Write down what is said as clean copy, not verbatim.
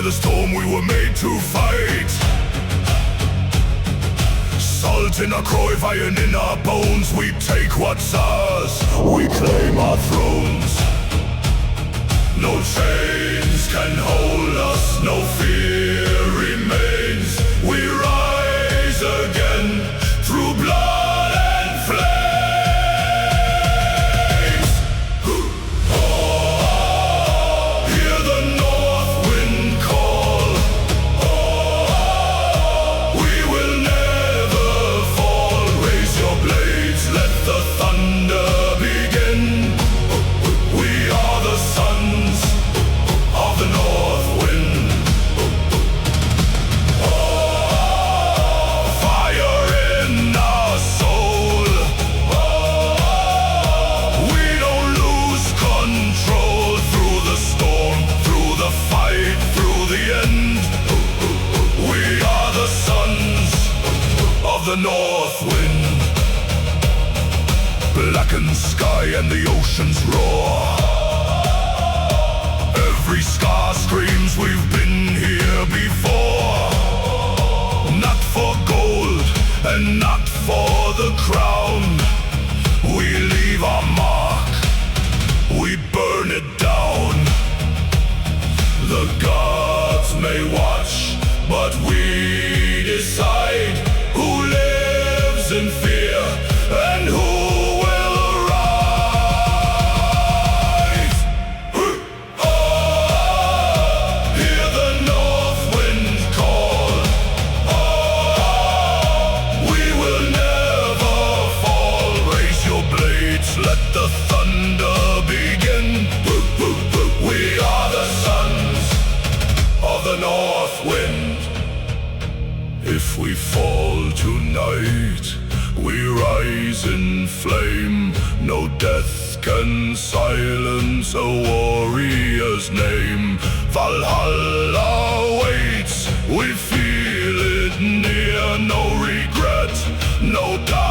the storm, we were made to fight. Salt in our crowth, iron in our bones. We take what's ours, we claim our thrones. No chains can hold us, no fear remains. We rise again through blood and flames. Hear the north wind call. We will never fall. Raise your blades, let the thunder begin. We are the sons of the north wind. Fire in our soul. We don't lose control through the storm, through the fight, through the end. We are the sons of the north wind. Blackened sky and the ocean's roar. Every scar screams we've been here before. Not for gold and not for the crown. We leave our mark, we burn it down. The gods may watch, but we decide who lives in fear and who will rise. Hear the north wind call. We will never fall. Raise your blades, let the thunder begin. We are the sons of the north wind. If we fall tonight, we rise in flame. No death can silence a warrior's name. Valhalla waits, we feel it near. No regret, no doubt.